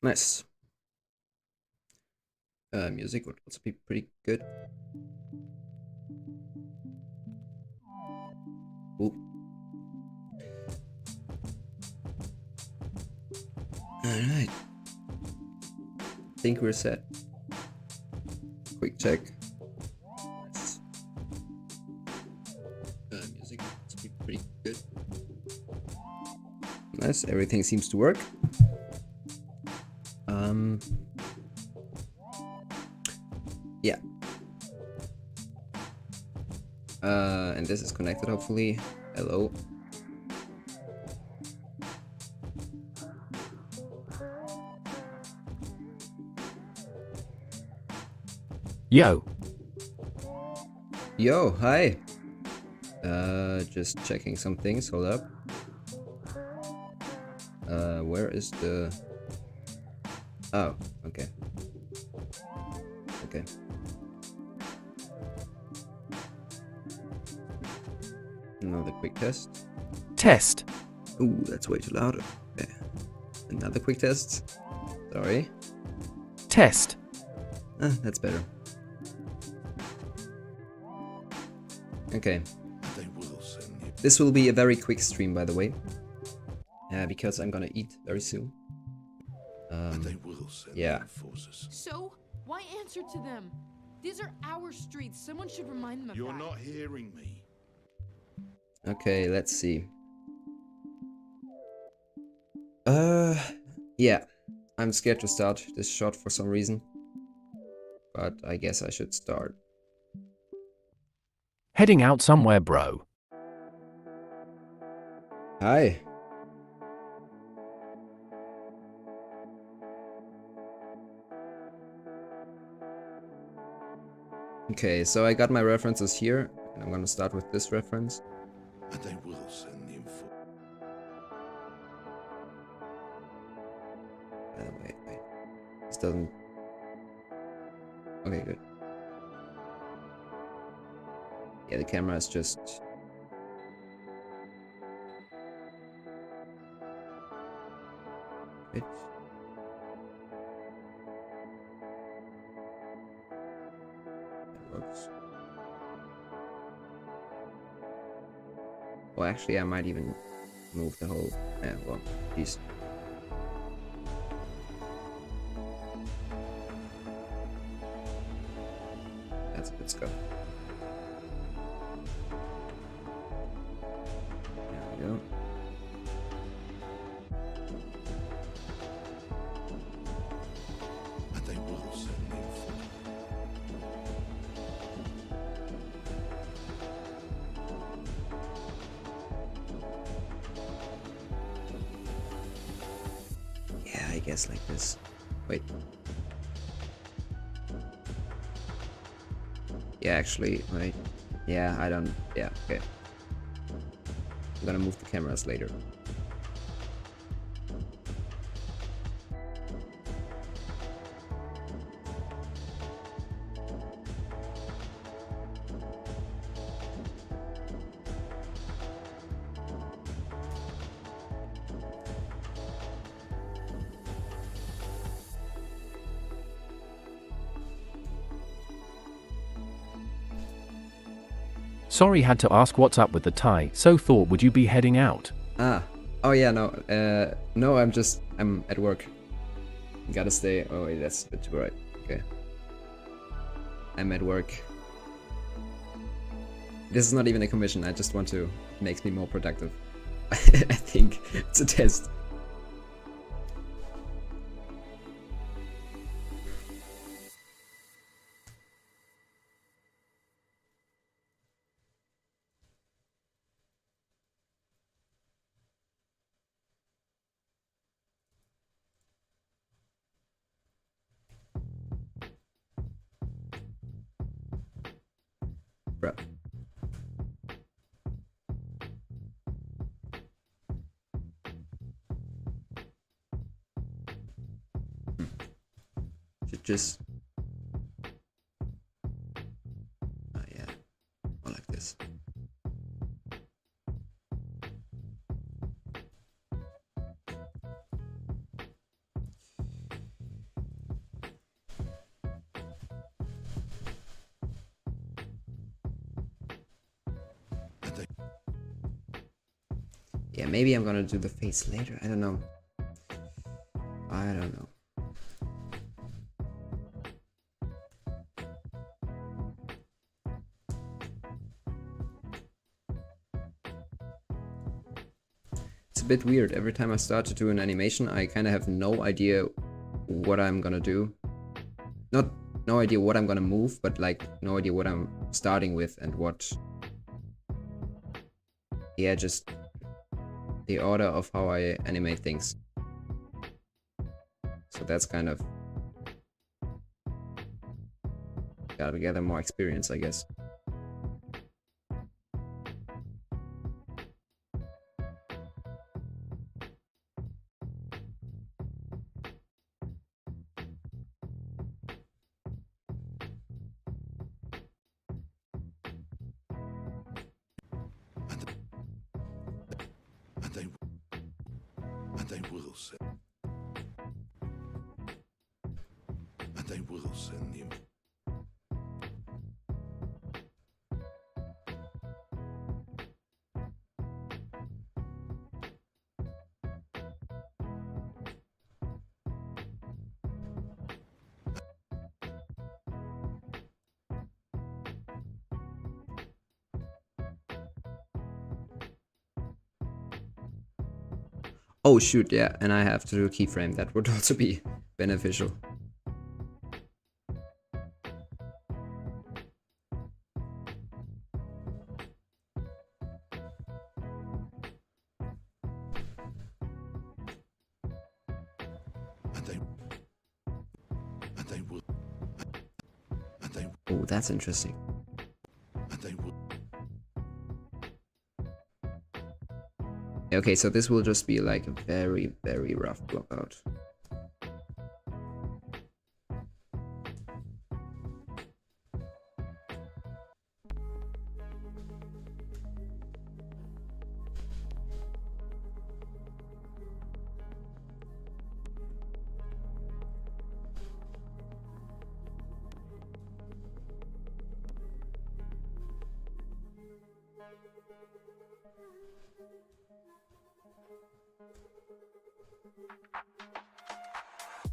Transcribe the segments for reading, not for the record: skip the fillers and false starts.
Nice. Music would also be pretty good. Ooh. Alright. Think we're set. Quick check. Nice. Music would also be pretty good. Nice, everything seems to work. Yeah. And this is connected, hopefully. Hello. Yo. Yo, hi. Just checking some things. Hold up. Where is the... Oh, okay. Okay. Another quick test. Test. Ooh, that's way too loud. Okay. Another quick test. Sorry. Test. That's better. Okay. This will be a very quick stream, by the way. Because I'm gonna eat very soon. Yeah. So, why answer to them? These are our streets. Someone should remind them of You're that. not hearing me. Okay, let's see. Yeah. I'm scared to start this shot for some reason. But I guess I should start. Heading out somewhere, bro. Hi. Okay, so I got my references here, and I'm gonna start with this reference. And they will send the info. By the way, wait. This doesn't... Okay, good. Yeah, the camera is just... Wait. That works. Well, actually, I might even move the whole... Yeah, well, geez. That's a good stuff. There we go. And they will send the info. Yeah, I guess like this. Wait. Yeah, actually, wait. Yeah, I don't... Yeah, okay. I'm gonna move the cameras later. Sorry, had to ask what's up with the tie, so thought would you be heading out? Ah. Oh yeah, no. No, I'm at work. Gotta stay. Oh wait, that's a bit too bright. Okay. I'm at work. This is not even a commission, I just want to... It makes me more productive. I think it's a test. Bruh. Should just... Oh yeah. More like this. Yeah, maybe I'm gonna do the face later. I don't know. I don't know. It's a bit weird. Every time I start to do an animation, I kind of have no idea what I'm gonna do. Not no idea what I'm gonna move, but like no idea what I'm starting with and what. Yeah, just the order of how I animate things. So that's kind of gotta gather more experience, I guess. And they will send. And they will send the info. Oh shoot, yeah, and I have to do a keyframe. That would also be beneficial. And they will. And they Oh, that's interesting. and they will. Okay, so this will just be like a very, very rough block out.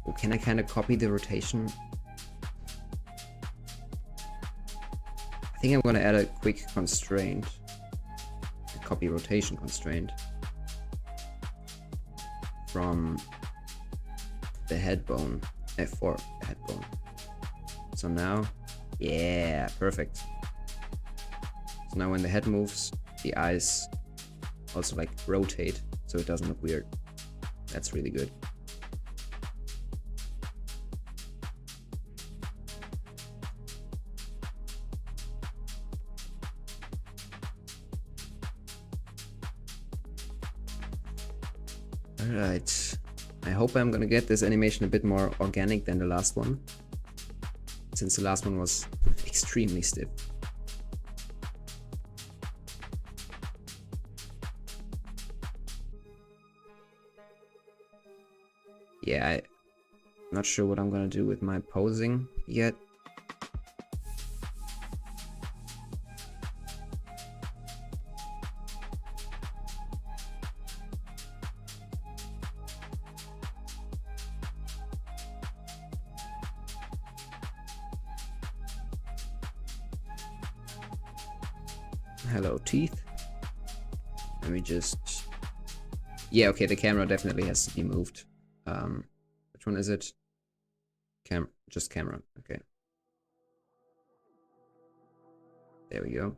Oh, can I kind of copy the rotation? I think I'm gonna add a quick constraint. A copy rotation constraint. From the head bone. For the head bone. So now, yeah, perfect. So now when the head moves, the eyes also like rotate so it doesn't look weird. That's really good. Alright, I hope I'm gonna get this animation a bit more organic than the last one, since the last one was extremely stiff. Yeah, I'm not sure what I'm gonna do with my posing yet. Hello, teeth. Let me just... Yeah, okay, the camera definitely has to be moved. Which one is it? Just camera, okay. There we go.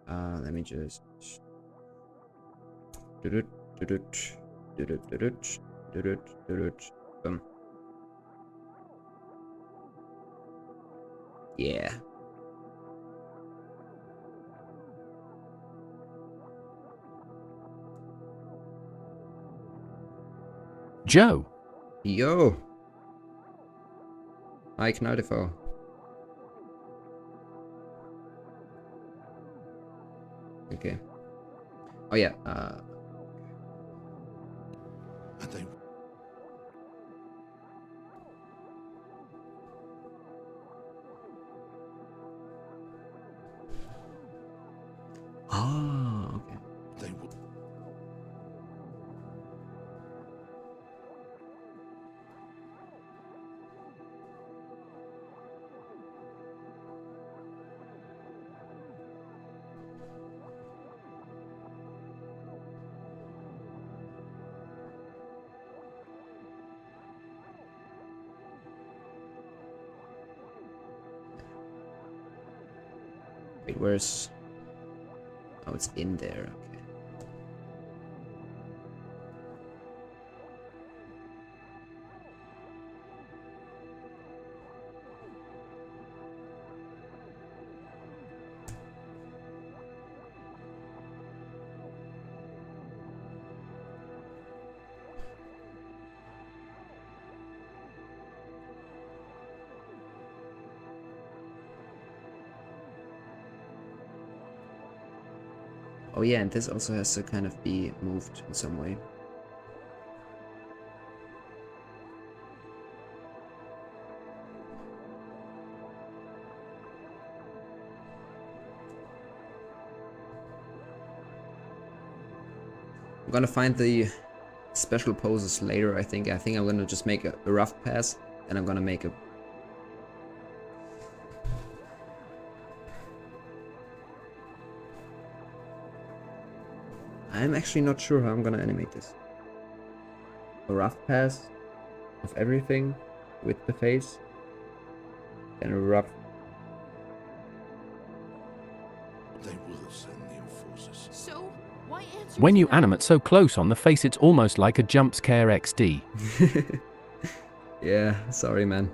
Let me just... Boom. Yeah. Joe, Yo! Hi, Knardevo. Okay. Oh yeah, And they oh, okay. they will. Wait, where's... Oh, it's in there. Okay. Oh yeah, and this also has to kind of be moved in some way. I'm gonna find the special poses later, I think. I think I'm gonna just make a rough pass, and I'm gonna make a... I'm actually not sure how I'm gonna animate this. A rough pass of everything with the face, and a rough... They will send the enforcers. So, why answer When to you them? animate so close on the face, it's almost like a jump scare XD. Yeah, sorry man.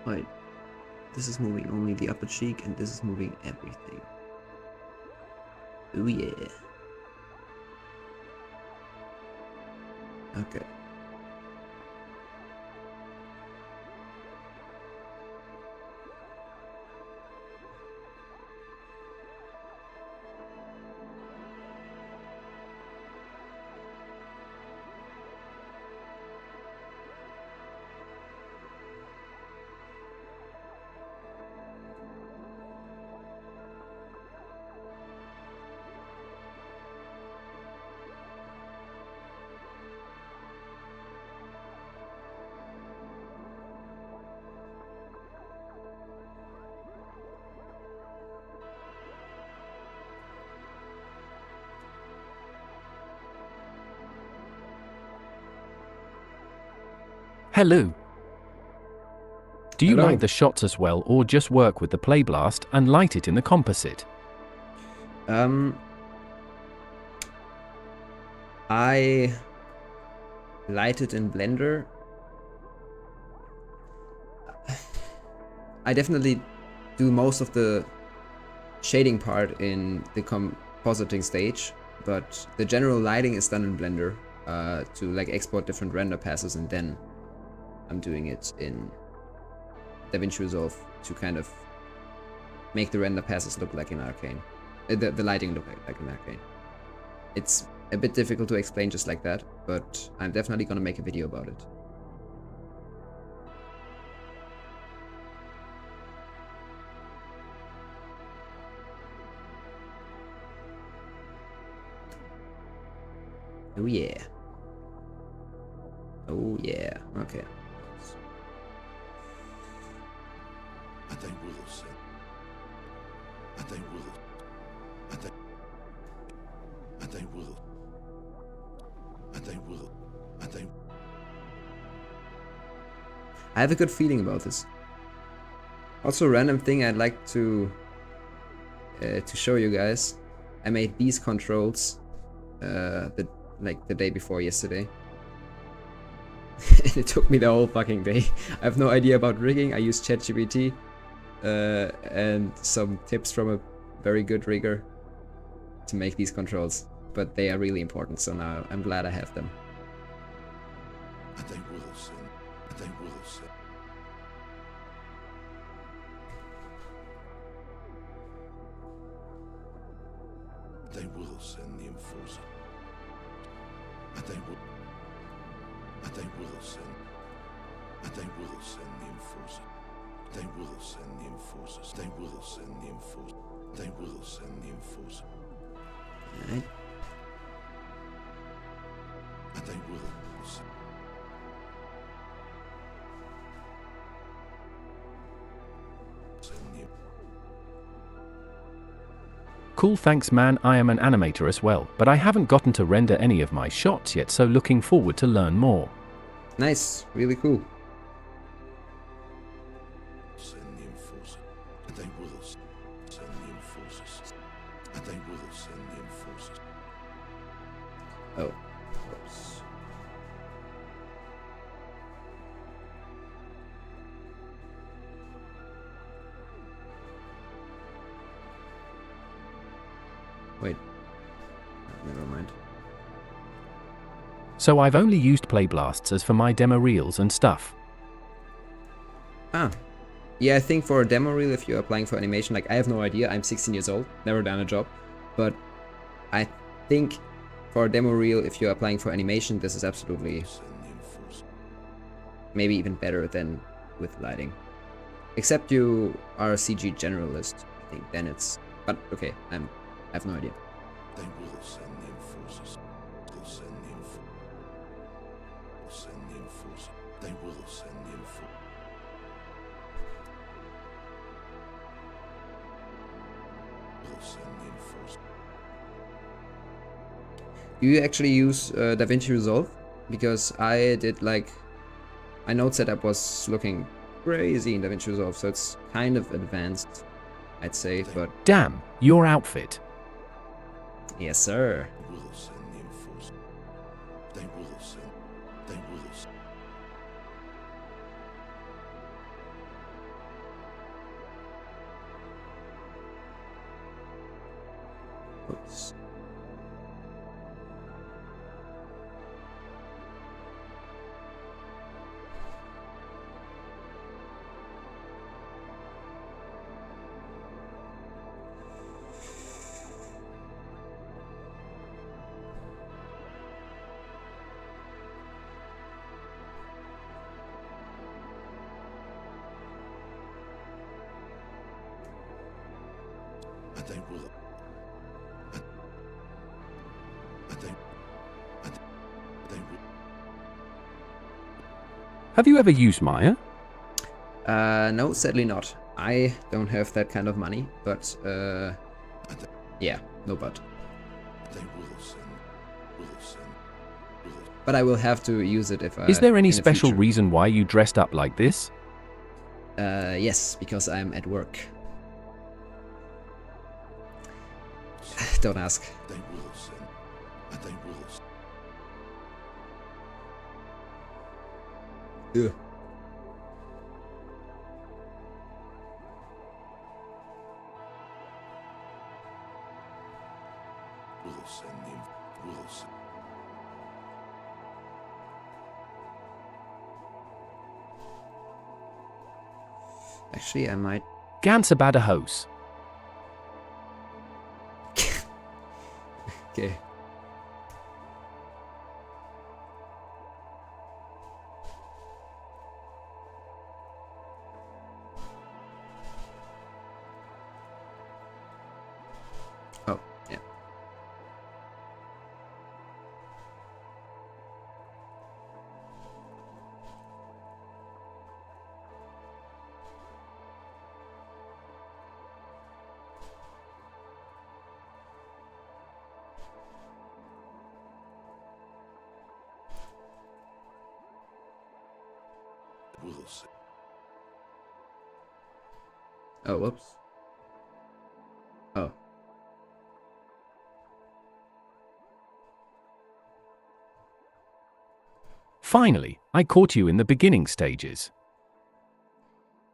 Right. This is moving only the upper cheek, and this is moving everything. Oh yeah. Okay. Hello. Do you Hello. light the shots as well, or just work with the play blast and light it in the composite? I light it in Blender. I definitely do most of the shading part in the compositing stage, but the general lighting is done in Blender to like export different render passes, and then I'm doing it in DaVinci Resolve to kind of make the render passes look like in Arcane. The lighting look like in Arcane. It's a bit difficult to explain just like that, but I'm definitely gonna make a video about it. Oh yeah. Oh yeah. Okay. And they will send. And they will. And they. And they will. And they will. And they. I have a good feeling about this. Also, a random thing I'd like to show you guys. I made these controls the day before yesterday. And it took me the whole fucking day. I have no idea about rigging. I used ChatGPT and some tips from a very good rigger to make these controls. But they are really important, so now I'm glad I have them. And they will send. And they will send. They will send the enforcer. And they will. And they will send. And they will send the enforcer. They will send the enforcers. They will send the enforcer. They will send the enforcer. Alright. And they will send. Send the. Cool, thanks man. I am an animator as well, but I haven't gotten to render any of my shots yet, so looking forward to learn more. Nice, really cool. Send the enforcer. And they will send the enforcers. And they will send the enforcers. Oh, whoops. Wait. Never mind. So I've only used playblasts as for my demo reels and stuff. Ah. Yeah, I think for a demo reel, if you're applying for animation, like I have no idea, I'm 16 years old, never done a job, but I think for a demo reel, if you're applying for animation, this is absolutely Send the enforcer. maybe even better than with lighting. Except you are a CG generalist, I think, then it's... But okay, I have no idea. They will send the enforcers. They'll send the enforcer. They'll send the enforcer. They will send the enforcer. They'll send the enforcer. Do you actually use DaVinci Resolve? Because I did like... My node setup was looking crazy in DaVinci Resolve, so it's kind of advanced, I'd say, but... Damn, your outfit. Yes, sir. They will send the enforcer. They will send. They will send. Oops. And they will. And they. And they will. Have you ever used Maya? No, sadly not. I don't have that kind of money, but, And they, yeah, no but. they will send. Will send. Will. But I will have to use it if I... Is there any in the special future. reason why you dressed up like this? Yes, because I'm at work. Don't ask. They will send. And they will. Ugh. Will send the. Will send. Actually, I might... Ganze bade Hose. Okay. Oh, yeah. Will send. Oh, whoops. Oh. Finally, I caught you in the beginning stages.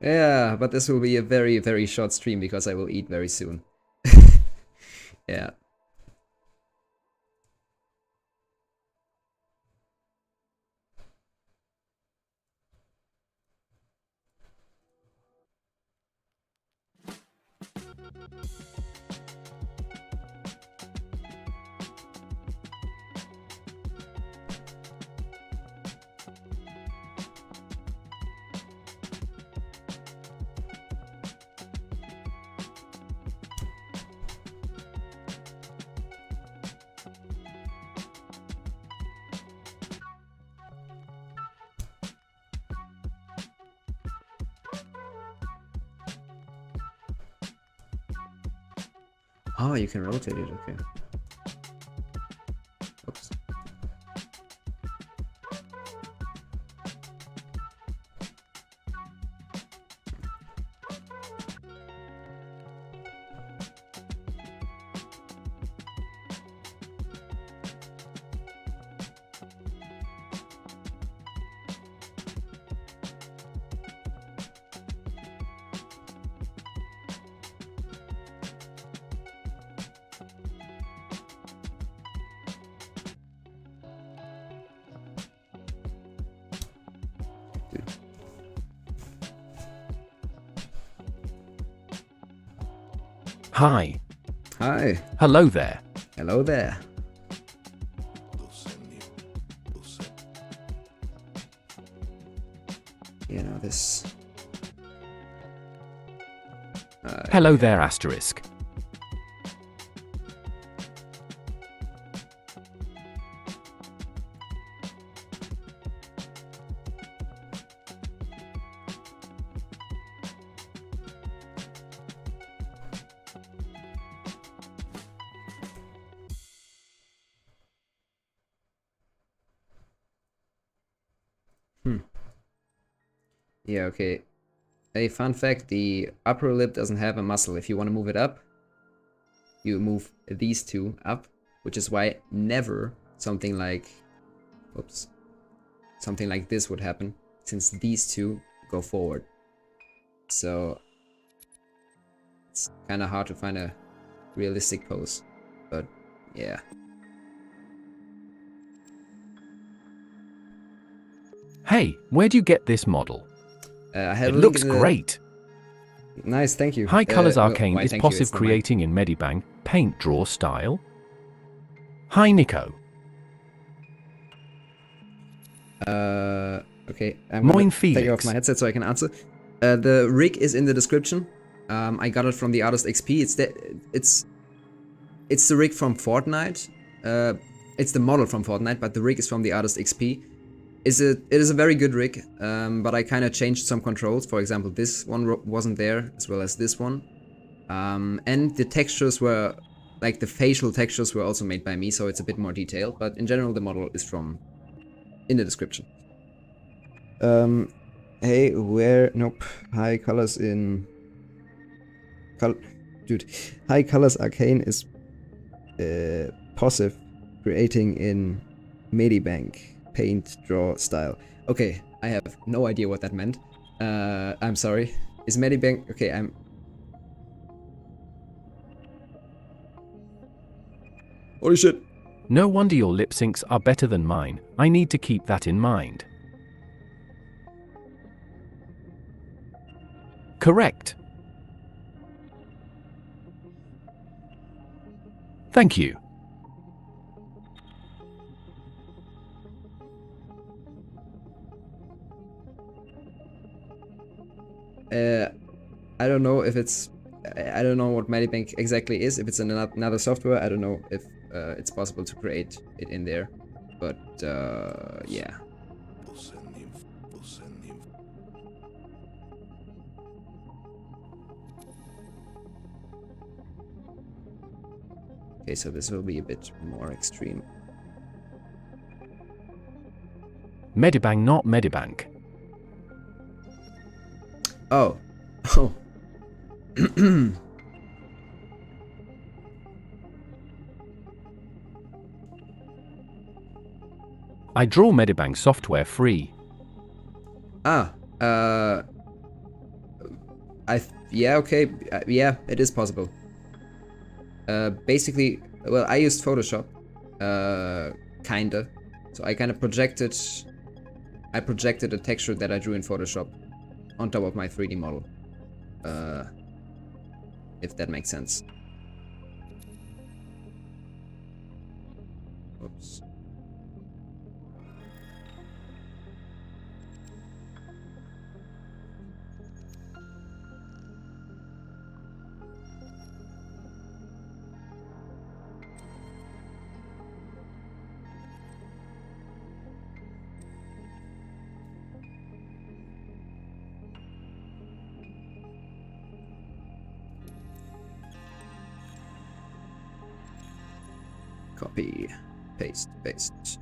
Yeah, but this will be a very, very short stream because I will eat very soon. Yeah. Oh, you can rotate it, okay. Oops. Hi. Hi. Hello there. Hello there. You know, this... Hello there, asterisk. Yeah, okay. A fun fact, the upper lip doesn't have a muscle. If you want to move it up, you move these two up, which is why never something like... Oops. Something like this would happen, since these two go forward. So... It's kind of hard to find a realistic pose. But, yeah. Hey, where'd you get this model? I have It a link looks in the... great. Nice, thank you. High Colors well, Arcane why is thank you? passive It's not mine. creating in Medibang paint draw style. Hi Nico. Okay, I'm Moin gonna take Felix. off my headset so I can answer. The rig is in the description. I got it from the Artist XP. It's the rig from Fortnite. It's the model from Fortnite, but the rig is from the Artist XP. It is a very good rig, but I kind of changed some controls. For example, this one wasn't there, as well as this one. And the textures were, like the facial textures were also made by me, so it's a bit more detailed. But in general, the model is in the description. Hey, where? Nope. High Colors in... Dude, High Colors Arcane is passive creating in Medibank paint draw style. Okay, I have no idea what that meant. I'm sorry. Is Medibank... Okay, I'm... Holy shit. No wonder your lip syncs are better than mine. I need to keep that in mind. Correct. Thank you. I don't know if it's... I don't know what Medibank exactly is. If it's another software, I don't know if it's possible to create it in there. But, yeah. Okay, so this will be a bit more extreme. Medibang, not Medibank. Oh. Oh. I draw Medibang software free. Ah. Yeah, okay. Yeah, it is possible. Basically, well, I used Photoshop. Kinda. So I kind of projected a texture that I drew in Photoshop on top of my 3D model. If that makes sense. Oops. Copy, paste, paste.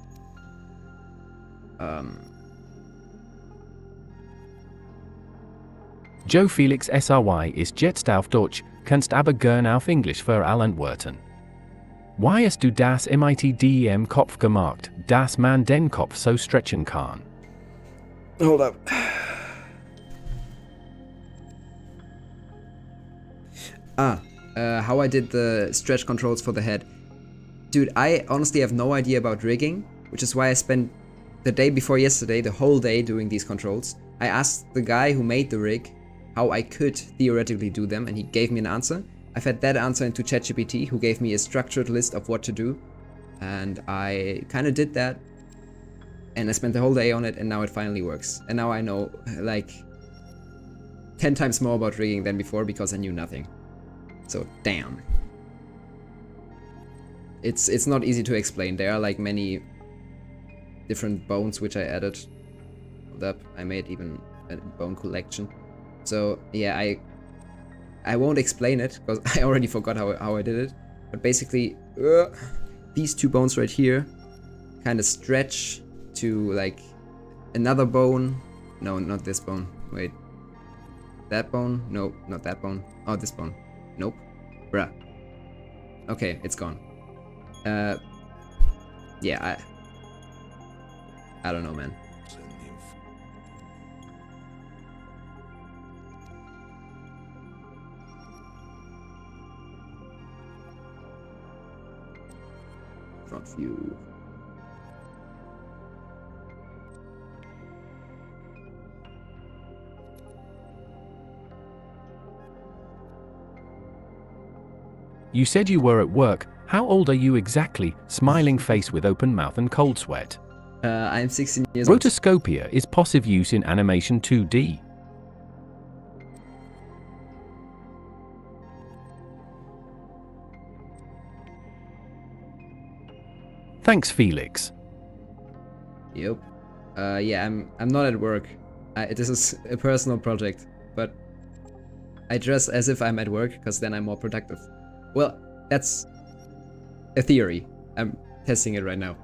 Joe Felix SRY ist jetzt auf Deutsch, kannst aber gern auf Englisch für Antworten. Why hast du das mit dem Kopf gemacht, dass man den Kopf so stretchen kann? Hold up. How I did the stretch controls for the head. Dude, I honestly have no idea about rigging, which is why I spent the day before yesterday, the whole day doing these controls. I asked the guy who made the rig how I could theoretically do them, and he gave me an answer. I fed that answer into ChatGPT, who gave me a structured list of what to do, and I kind of did that, and I spent the whole day on it, and now it finally works. And now I know, like, 10 times more about rigging than before because I knew nothing. So, damn. It's not easy to explain. There are like many different bones which I added. Hold up, I made even a bone collection. So yeah, I won't explain it because I already forgot how I did it. But basically, these two bones right here kind of stretch to like another bone. No, not this bone. Wait. That bone? No, not that bone. Oh, this bone. Nope. Bruh. Okay, it's gone. Yeah, I don't know, man. Front view. You said you were at work. How old are you exactly? Smiling face with open mouth and cold sweat. I'm 16 years old. Rotoscopia is passive use in animation 2D. Thanks, Felix. Yep. Yeah, I'm not at work. This is a personal project, but I dress as if I'm at work because then I'm more productive. Well, that's a theory. I'm testing it right now.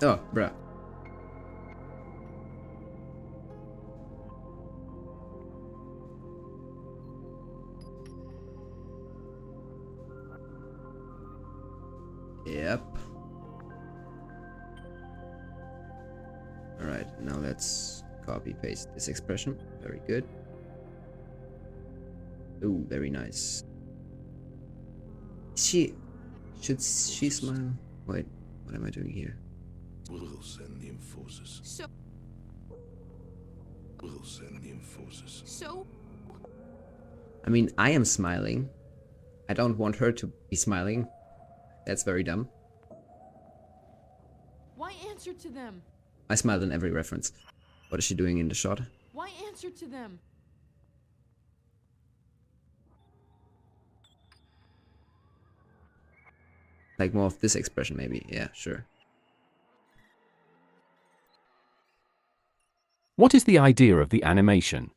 Oh, bruh. Yep. Alright, now let's copy paste this expression. Very good. Ooh, very nice. Should she smile? Wait, what am I doing here? We'll send the enforcers. So, We'll send the enforcers. I mean, I am smiling. I don't want her to be smiling. That's very dumb. why answer to them? I smiled in every reference. What is she doing in the shot? Why answer to them? Like more of this expression, maybe. Yeah, sure. What is the idea of the animation?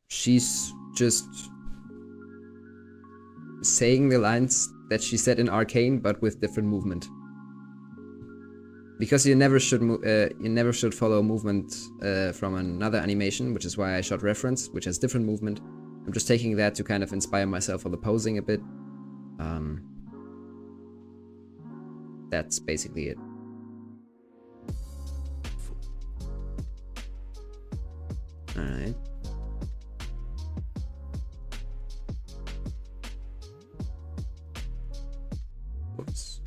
She's just saying the lines that she said in Arcane, but with different movement. Because you never should follow movement from another animation, which is why I shot reference, which has different movement. I'm just taking that to kind of inspire myself for the posing a bit. That's basically it. Alright. Whoops.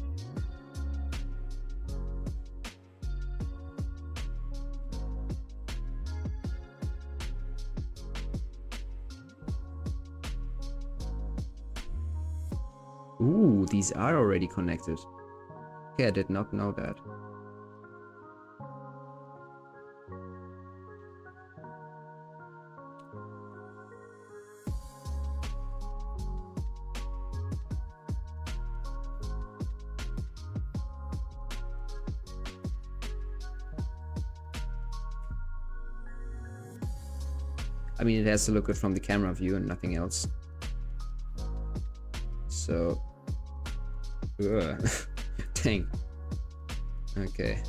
Ooh, these are already connected. Okay, I did not know that. I mean, it has to look good from the camera view and nothing else. So, dang. Okay.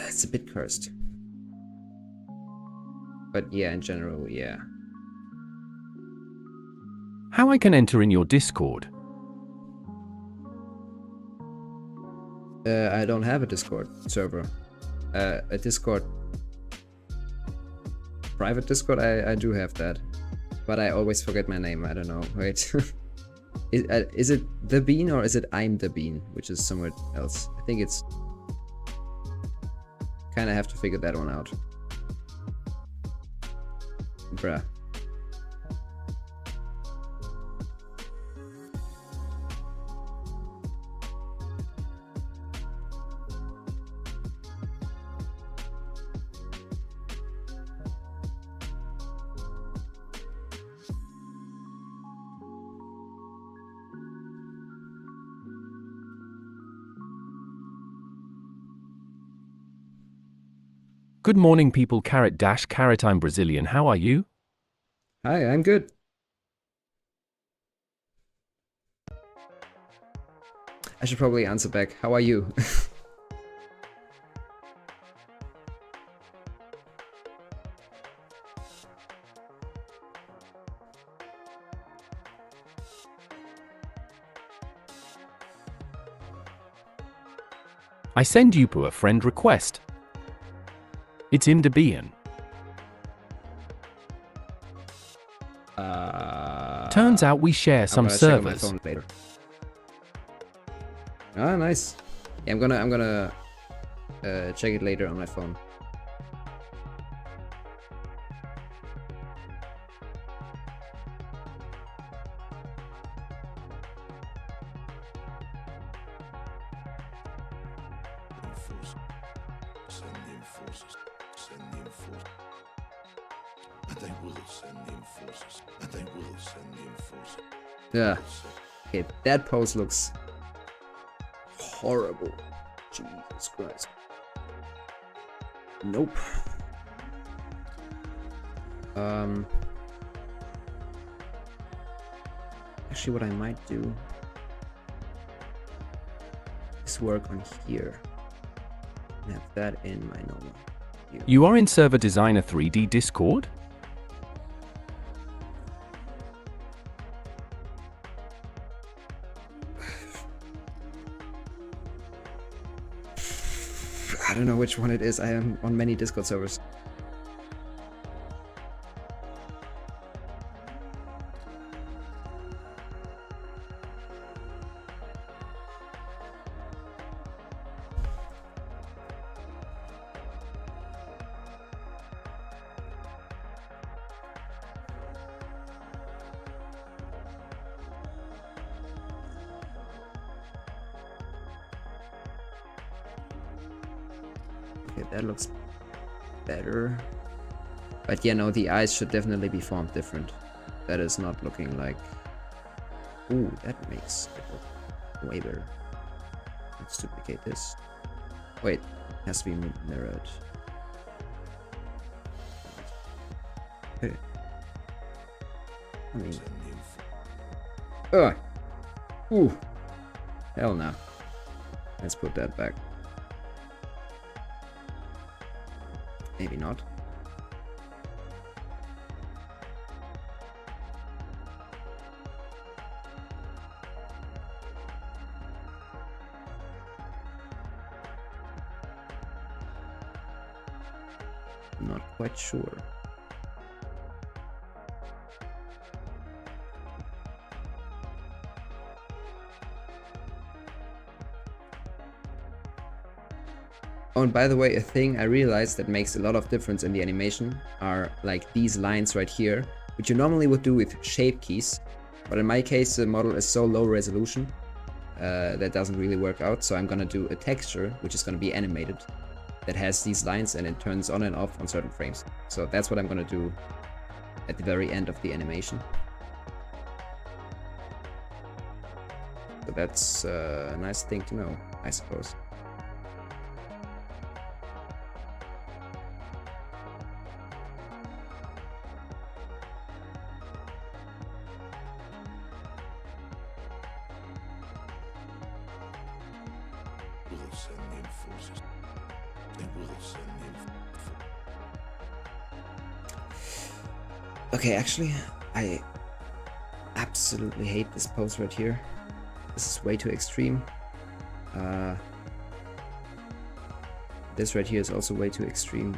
It's a bit cursed. But yeah, in general, yeah. How I can enter in your Discord? I don't have a Discord server. A Discord... Private Discord, I do have that. But I always forget my name, I don't know. Wait. Is it The Bean or is it I'm The Bean? Which is somewhere else. I think it's... Kinda have to figure that one out. Bruh. Good morning, people. Carrot. I'm Brazilian. How are you? Hi, I'm good. I should probably answer back. How are you? I send you a friend request. It's in Debian. Turns out we share some servers. Check on my phone later. Ah, nice. Yeah, I'm gonna check it later on my phone. Enforce. Send the enforcers. Send the enforcers. And they will send the enforcers. And they will send the enforcers. Yeah. Okay, that pose looks horrible. Jesus Christ. Nope. Actually, what I might do is work on here and have that in my normal view. You are in Server Designer 3D Discord? I don't know which one it is. I am on many Discord servers. Okay, that looks better. But yeah, no, the eyes should definitely be formed different. That is not looking like... Ooh, that makes it look way better. Let's duplicate this. Wait, has to be mirrored. Okay. I mean... Ugh! Ooh! Hell no. Let's put that back. Maybe not. Not quite sure. Oh, and by the way, a thing I realized that makes a lot of difference in the animation are like these lines right here, which you normally would do with shape keys. But in my case, the model is so low resolution that doesn't really work out. So I'm gonna do a texture, which is gonna be animated, that has these lines and it turns on and off on certain frames. So that's what I'm gonna do at the very end of the animation. that's a nice thing to know, I suppose. Will send the enforcers. They will send the enforcers. Okay, actually, I absolutely hate this pose right here. This is way too extreme. This right here is also way too extreme.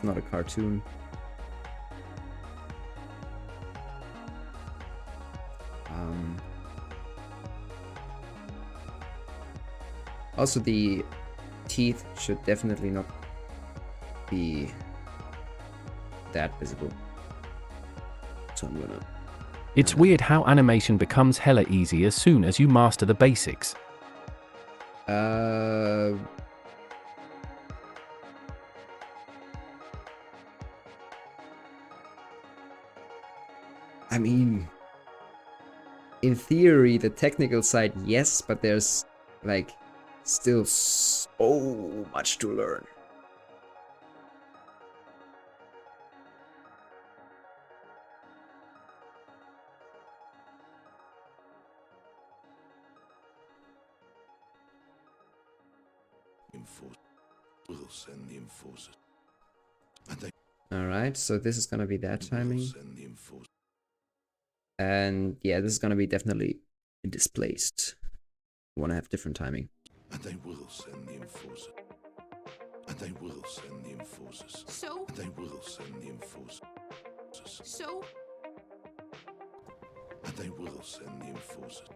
Not a cartoon. Also, the teeth should definitely not be that visible. So I'm gonna... It's weird how animation becomes hella easy as soon as you master the basics. I mean, in theory, the technical side, yes, but there's like still so much to learn. Will send the enforcers. And they Alright, so this is gonna be that timing. will send the enforcers. And yeah, this is gonna be definitely displaced. You wanna have different timing. And they will send the enforcers. And they will send the enforcers. So? And they will send the enforcers. So? And they will send the enforcers.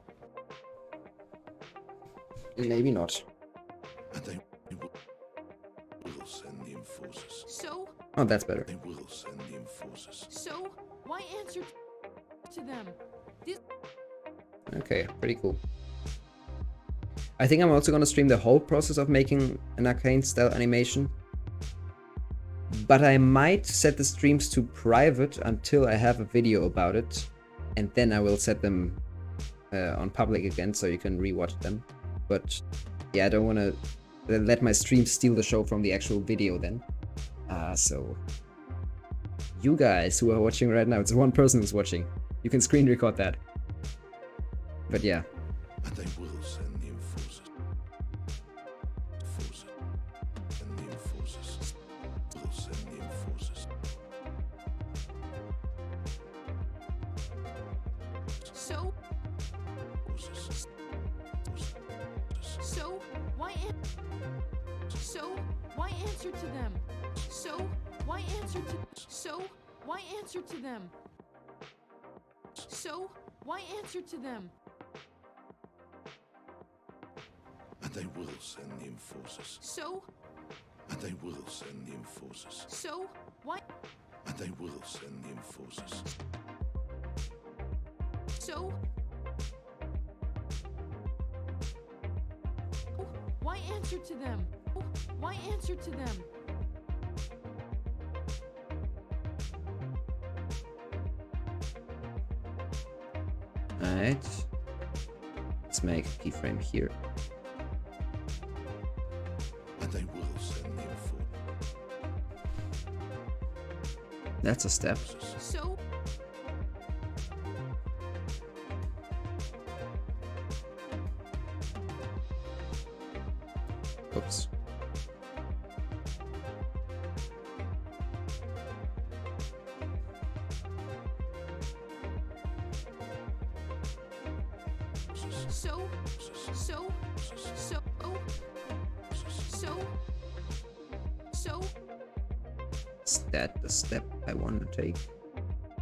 Maybe not. And they will send the enforcers. So? Oh, that's better. They will send the enforcers. So? Why answer to them? This Okay, pretty cool. I think I'm also gonna stream the whole process of making an Arcane style animation. But I might set the streams to private until I have a video about it. And then I will set them on public again so you can rewatch them. But yeah, I don't want to let my stream steal the show from the actual video then. So you guys who are watching right now, it's one person who's watching. You can screen record that. But yeah. And they will send the enforcers. Enforcers. And the enforcers will send the enforcers. so? Enforcers. So? Why answer to them? So? Why answer to So? Why answer to them? So? Why answer to them? And they will send the enforcers. So? And they will send the enforcers. So? Why And they will send the enforcers. So? Why answer to them? Why answer to them? Alright. Let's make a keyframe here. And they will send the enforcers. That's a step. So? Oops. So? So? So? So? So? Is that the step I want to take?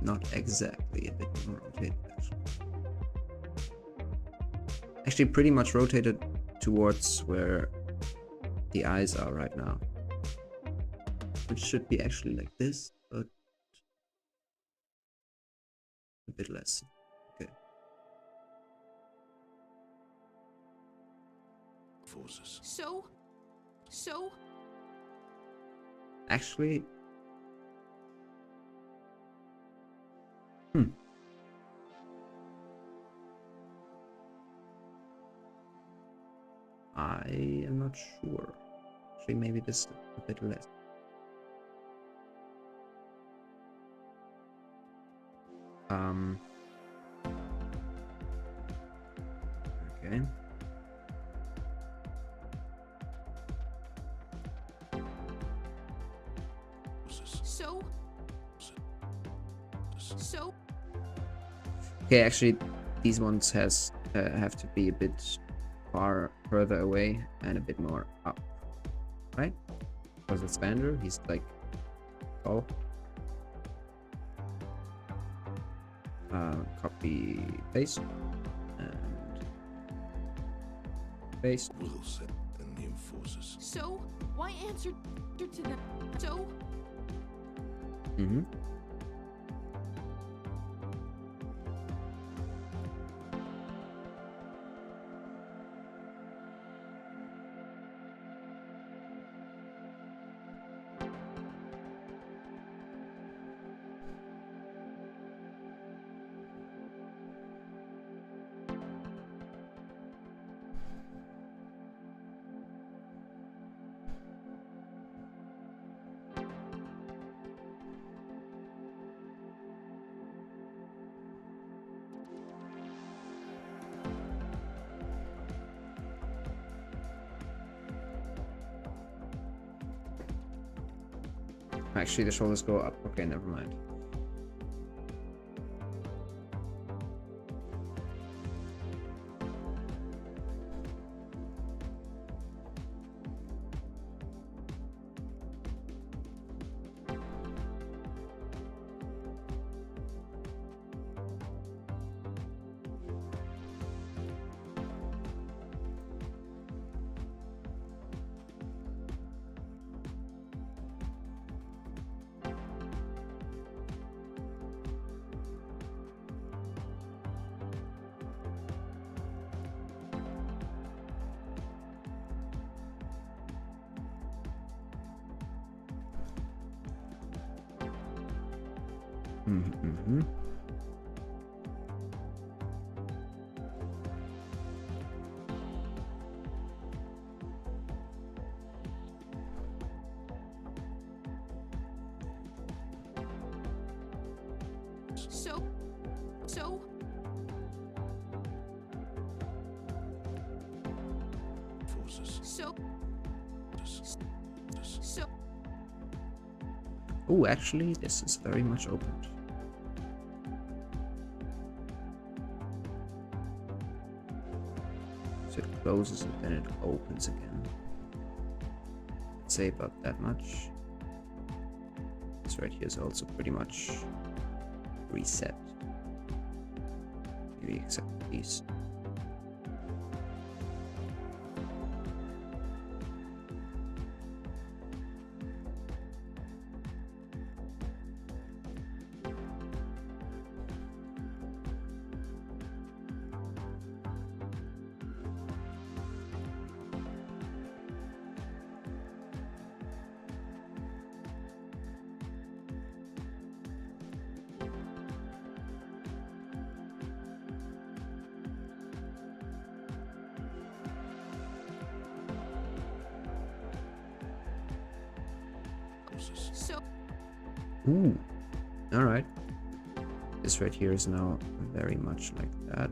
Not exactly, a bit more rotated actually. Actually pretty much rotated towards where the eyes are right now. Which should be actually like this, but a bit less. Okay. Enforcers. So? So? Actually, I am not sure. Actually, maybe this a bit less. Okay. So. Okay, actually, these ones have to be a bit further away and a bit more up, right? Because it's Vander, he's like, oh. Copy, paste, and paste. Wilson and the enforcers. So, why answer to them? So. Mm-hmm. Actually, the shoulders go up. Okay, never mind. Mm-hmm. So. Forces. So. Oh, actually, this is very much opened. So it closes and then it opens again. Let's say about that much. This right here is also pretty much reset. Maybe except these. So. Ooh, all right. This right here is now very much like that.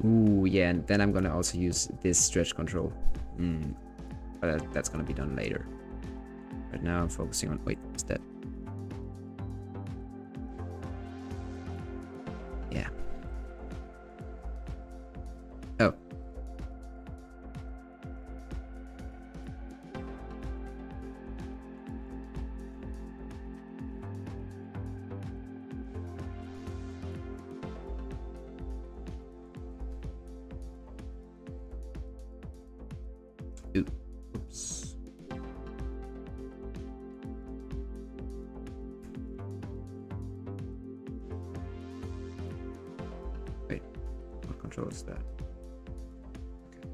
Ooh, yeah, and then I'm gonna also use this stretch control. But that's gonna be done later. Right now I'm focusing on, wait, is that? Yeah. Oh. Oops. Wait, what control is that? Okay.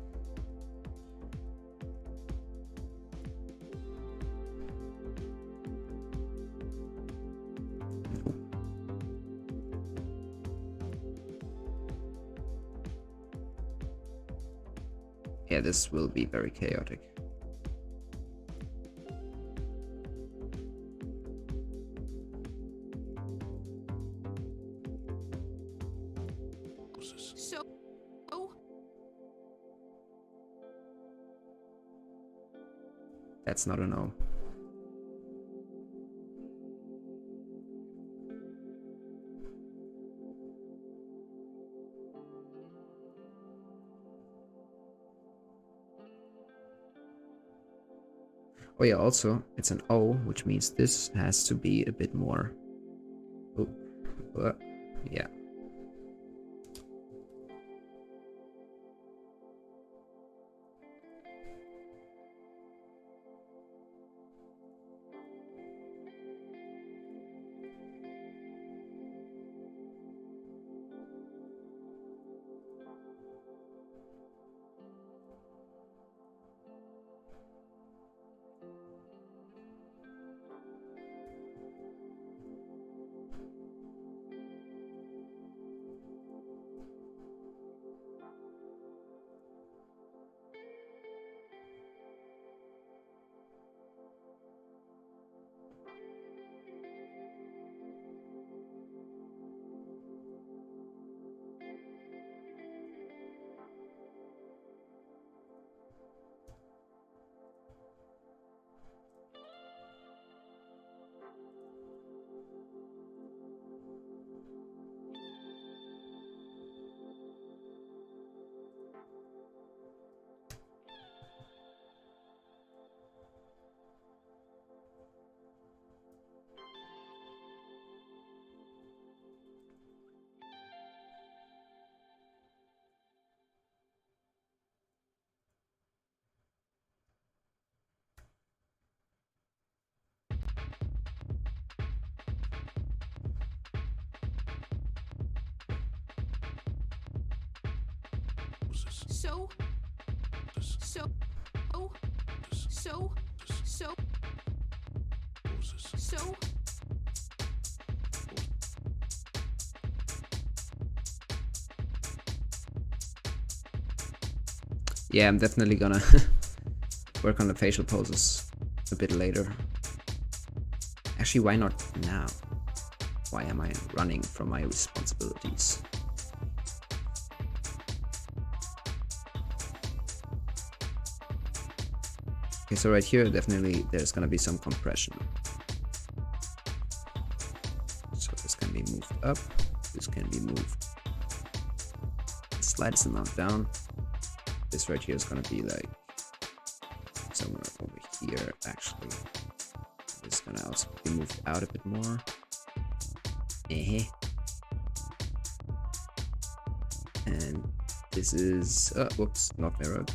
Yeah, this will be very chaotic. So, oh, That's not a no. Oh yeah, also, it's an O, which means this has to be a bit more... Oh, yeah. so, so, oh, so, so, so. Yeah, I'm definitely gonna work on the facial poses a bit later. Actually, why not now? Why am I running from my responsibilities? Okay, so right here, definitely there's gonna be some compression. So this can be moved up, this can be moved the slightest amount down. This right here is gonna be like somewhere over here, actually. This is gonna also be moved out a bit more. And this is, whoops, not mirrored.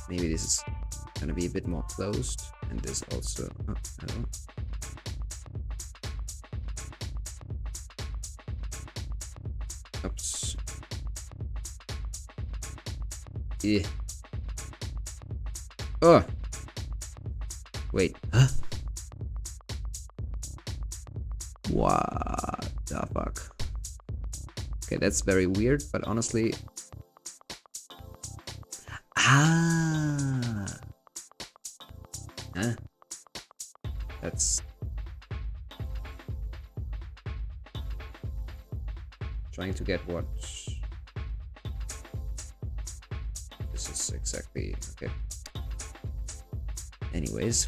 Maybe this is gonna be a bit more closed, and this also, oh, I don't know. Oops. Yeah. Oh! Wait. Huh? What the fuck? Okay, that's very weird, but honestly... Ah! Huh? That's... Trying to get what... This is exactly... Okay. Anyways.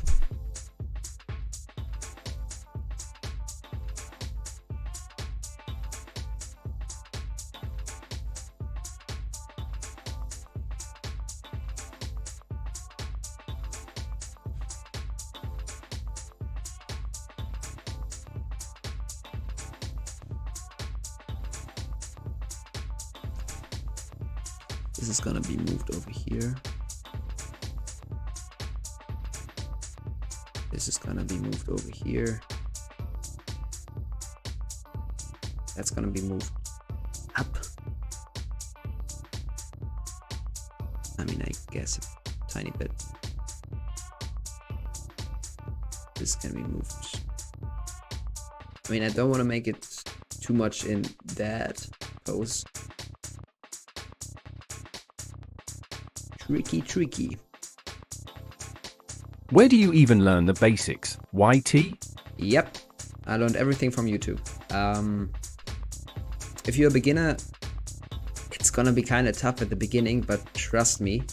This is gonna be moved over here. This is gonna be moved over here. That's gonna be moved up. I mean, I guess a tiny bit. This can be moved. I mean, I don't want to make it too much in that. pose. Tricky, tricky. Where do you even learn the basics? YT? Yep, I learned everything from YouTube. If you're a beginner, it's gonna be kind of tough at the beginning, but trust me,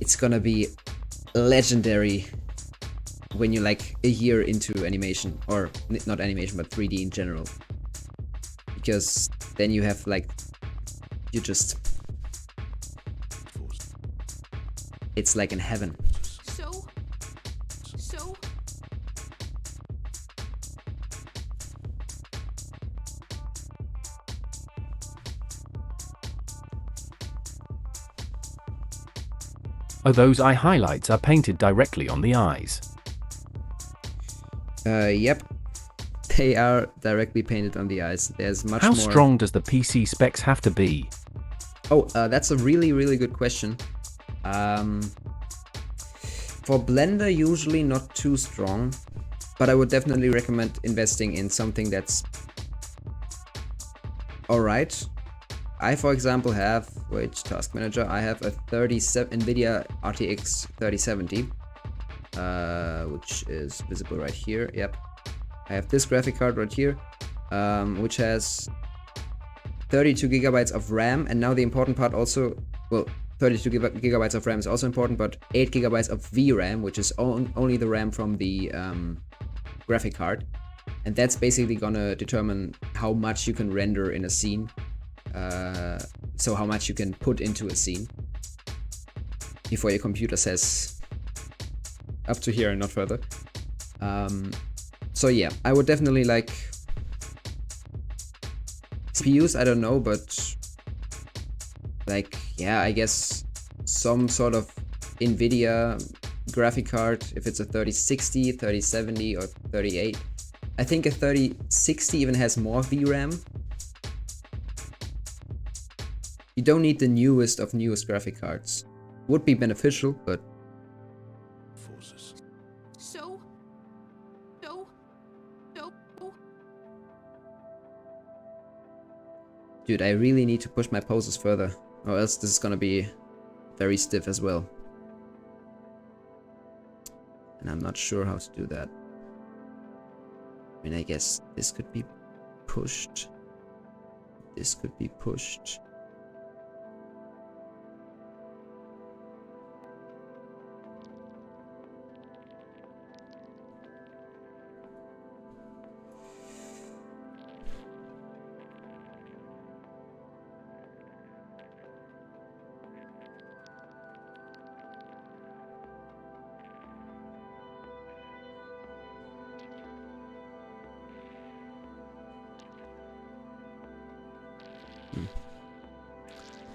it's gonna be legendary when you're like a year into animation, or not animation, but 3D in general. Because then you have like, it's like in heaven. So, Oh, those eye highlights are painted directly on the eyes. Yep. They are directly painted on the eyes. There's much How more. How strong does the PC specs have to be? Oh, that's a really, really good question. For Blender, usually not too strong, but I would definitely recommend investing in something that's alright. I, for example, have, Task Manager, I have a NVIDIA RTX 3070, which is visible right here. Yep. I have this graphic card right here, which has 32 gigabytes of RAM, and now the important part also, well, 32 gigabytes of RAM is also important, but 8 gigabytes of VRAM, which is only the RAM from the graphic card. And that's basically gonna determine how much you can render in a scene. So how much you can put into a scene before your computer says up to here and not further. So yeah, I would definitely like CPUs, I don't know, but like, yeah, I guess some sort of NVIDIA graphic card, if it's a 3060, 3070 or 38. I think a 3060 even has more VRAM. You don't need the newest of newest graphic cards. Would be beneficial, but Forces. so. dude, I really need to push my poses further, or else this is gonna be very stiff as well. And I'm not sure how to do that. I mean, I guess this could be pushed. This could be pushed.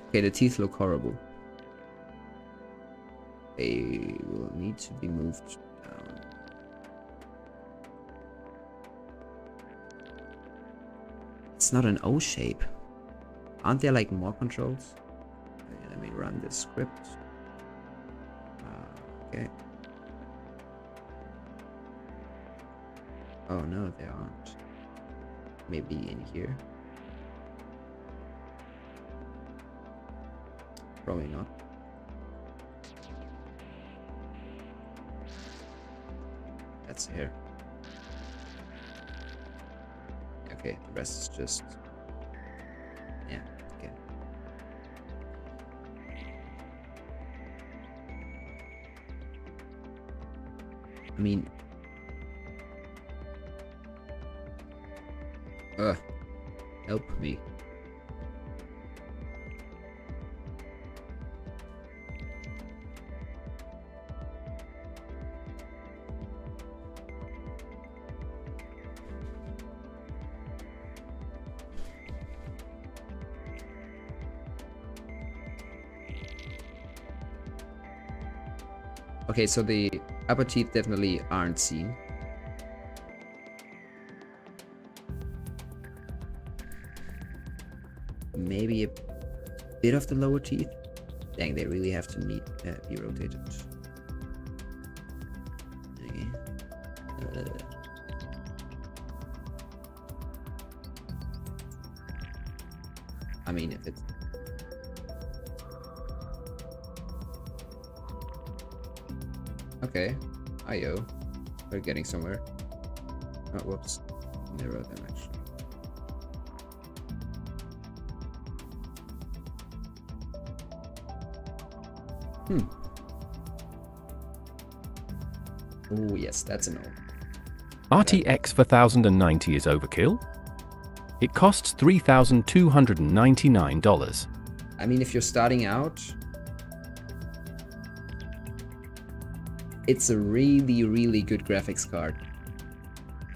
Okay, the teeth look horrible. They will need to be moved down. It's not an O shape. Aren't there like more controls? Okay, let me run this script. Okay. Oh no, there aren't. Maybe in here. Probably not. That's here. Okay, the rest is just... yeah, okay. I mean... help me. Okay, so the upper teeth definitely aren't seen. Maybe a bit of the lower teeth. Dang, they really have to be rotated. Okay. I mean, if it's... Okay. IO. We're getting somewhere. Oh, whoops. Narrow them, actually. Oh, yes, that's a no. RTX 4090 is overkill? It costs $3,299. I mean, if you're starting out, it's a really, really good graphics card.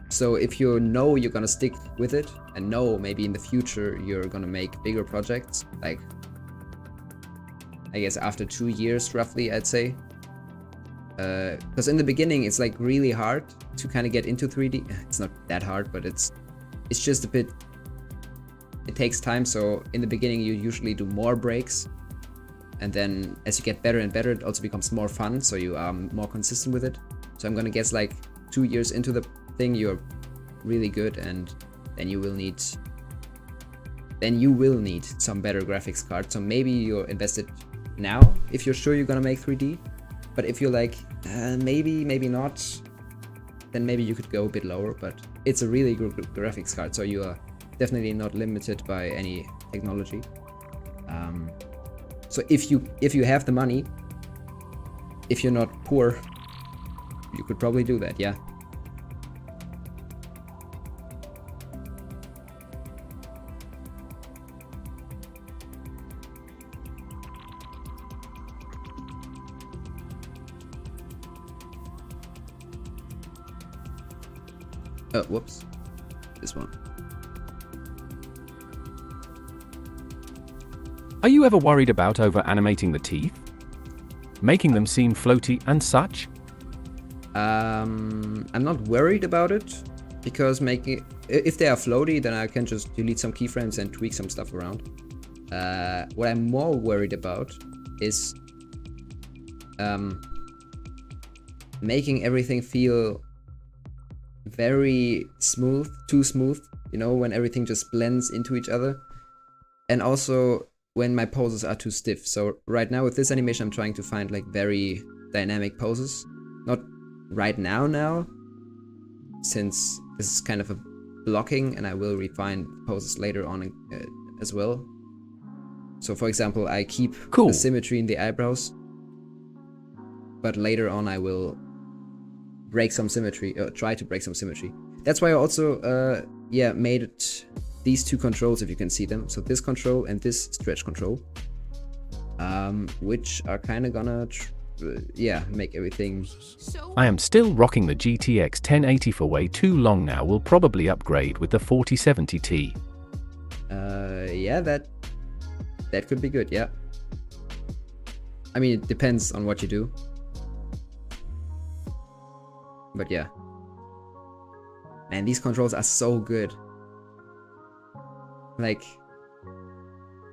So if you know you're gonna stick with it, and know maybe in the future you're gonna make bigger projects, like, I guess after 2 years roughly, I'd say. Because in the beginning it's like really hard to kind of get into 3D. It's not that hard, but it's just a bit, it takes time. So in the beginning you usually do more breaks, and then as you get better and better, it also becomes more fun, so you are more consistent with it. So I'm gonna guess like 2 years into the thing you're really good, and then you will need some better graphics card. So maybe you're invested now if you're sure you're gonna make 3D. But if you're like, maybe not, then maybe you could go a bit lower. But it's a really good graphics card, so you are definitely not limited by any technology. So if you have the money, if you're not poor, you could probably do that, yeah. Oh, whoops. This one. Are you ever worried about over-animating the teeth? Making them seem floaty and such? I'm not worried about it, because if they are floaty, then I can just delete some keyframes and tweak some stuff around. What I'm more worried about is making everything feel very smooth, too smooth, you know, when everything just blends into each other, and also when my poses are too stiff. So right now with this animation I'm trying to find like very dynamic poses, not right now, since this is kind of a blocking, and I will refine poses later on as well. So for example, I keep the symmetry in the eyebrows, but later on I will break some symmetry, or try to break some symmetry. That's why I also made these two controls, if you can see them. So this control and this stretch control, which are kind of gonna make everything. I am still rocking the GTX 1080 for way too long now. Will probably upgrade with the 4070 Ti. Yeah, that could be good, yeah. I mean, it depends on what you do. But yeah. Man, these controls are so good. Like,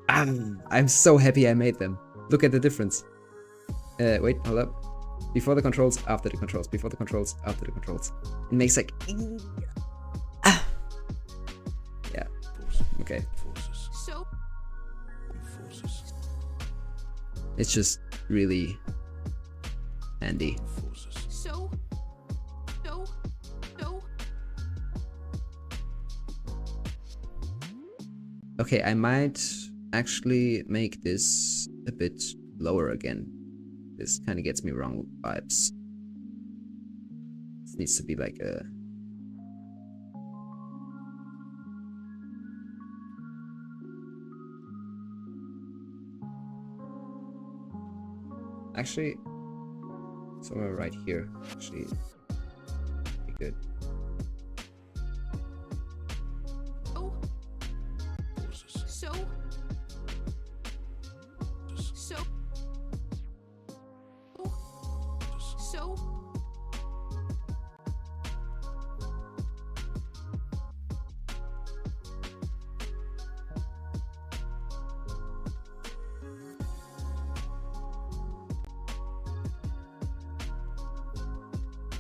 I'm so happy I made them. Look at the difference. Wait, hold up. Before the controls, after the controls. Before the controls, after the controls. It makes like... Yeah. Okay. It's just really handy. Okay, I might actually make this a bit lower again. This kind of gets me wrong vibes. This needs to be like a... Actually, somewhere right here, actually, be good.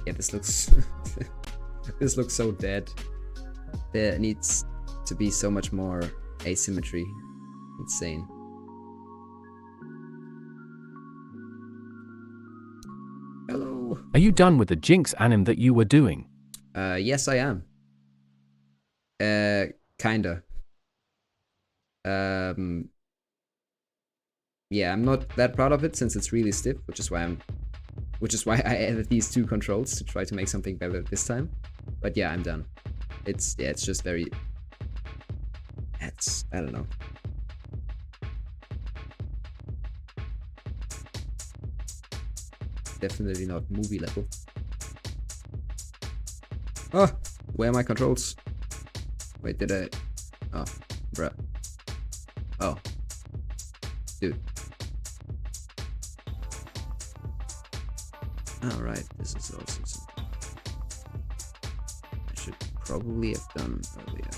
Yeah, this looks this looks so dead. There needs to be so much more asymmetry insane. Hello. Are you done with the Jinx anim that you were doing? Yes, I am. Kinda. Yeah, I'm not that proud of it since it's really stiff, which is why I added these 2 controls to try to make something better this time. But yeah, I'm done. It's just very. I don't know. Definitely not movie level. Oh, where are my controls? Wait, did I? Oh, bruh. Oh, dude. Alright, this is also something I should probably have done earlier.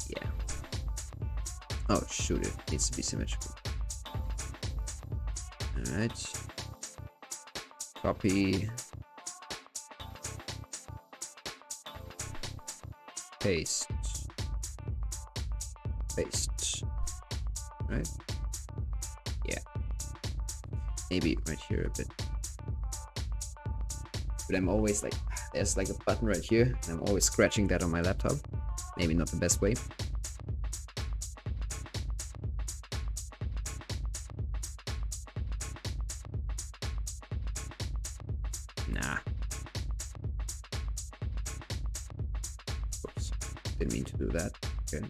Yeah. Oh shoot, it needs to be symmetrical. Alright. Copy. Paste. Paste. Right? Yeah. Maybe right here a bit. But I'm always like, there's like a button right here, and I'm always scratching that on my laptop. Maybe not the best way. Nah. Oops. Didn't mean to do that. Okay.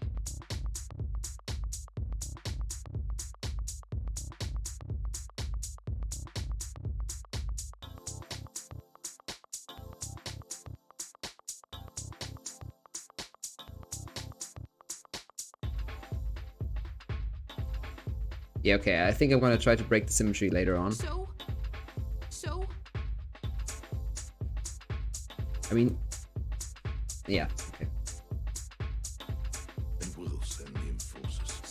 Yeah, okay, I think I'm gonna try to break the symmetry later on. So? I mean, yeah, okay. Then we'll send the enforcers.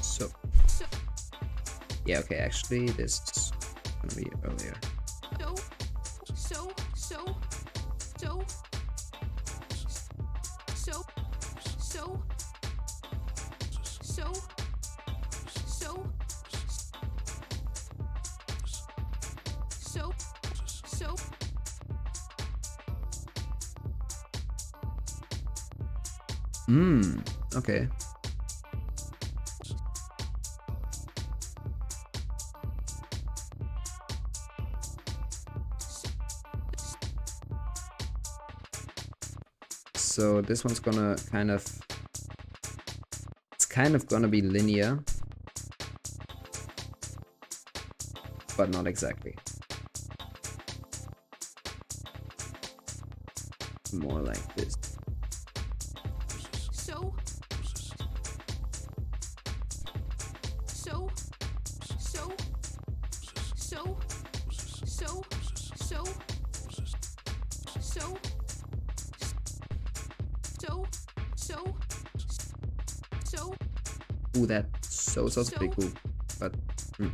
So? Yeah, okay, actually, this is gonna be earlier. Okay. So this one's gonna it's kind of gonna be linear, but not exactly. More like this. Ooh, that so's pretty cool, but it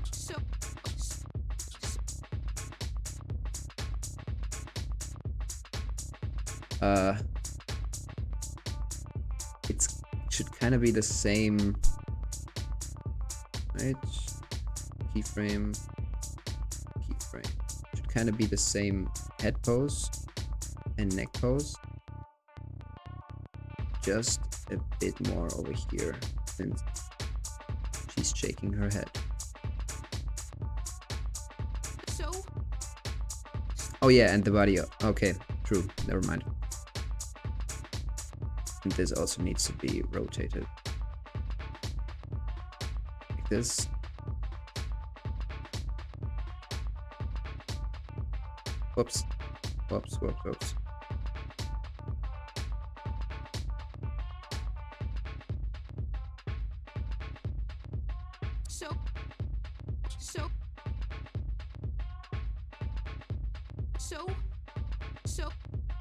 should kind of be the same, right? Keyframe. Should kind of be the same head pose and neck pose, just a bit more over here since she's shaking her head. Oh yeah, and the body. Okay, true. Never mind. And this also needs to be rotated. Like this. Whoops. Whoops, whoops, whoops.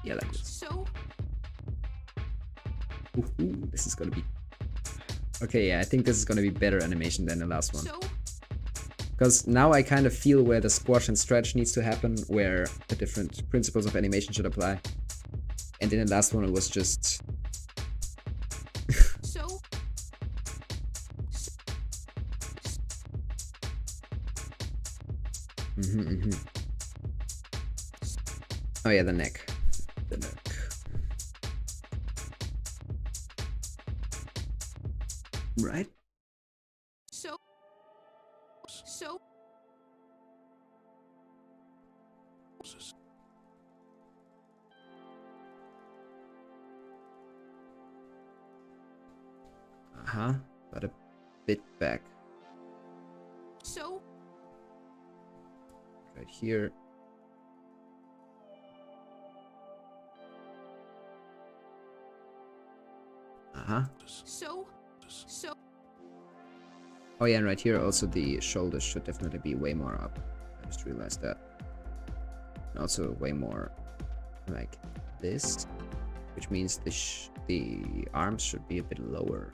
Yeah, like this. Ooh, this is gonna be Okay, yeah, I think this is gonna be better animation than the last one. So, Because now I kind of feel where the squash and stretch needs to happen, where the different principles of animation should apply. And in the last one it was just... so. Oh yeah, the neck. The neck. Right? So. Uh-huh. But a bit back. So. Right here. Uh-huh. So. Oh yeah, and right here also the shoulders should definitely be way more up. I just realized that. And also way more like this, which means the arms should be a bit lower.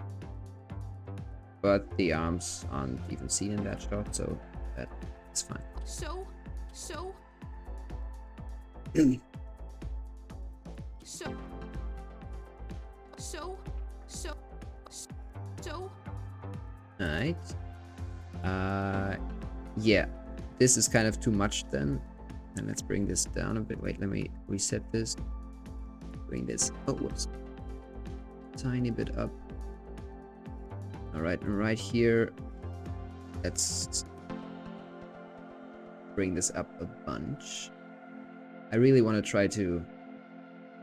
But the arms aren't even seen in that shot, so that's fine. So. Alright. Yeah. This is kind of too much then. And let's bring this down a bit. Wait, let me reset this. Bring this. Oh, whoops. Tiny bit up. Alright, and right here, let's bring this up a bunch. I really want to try to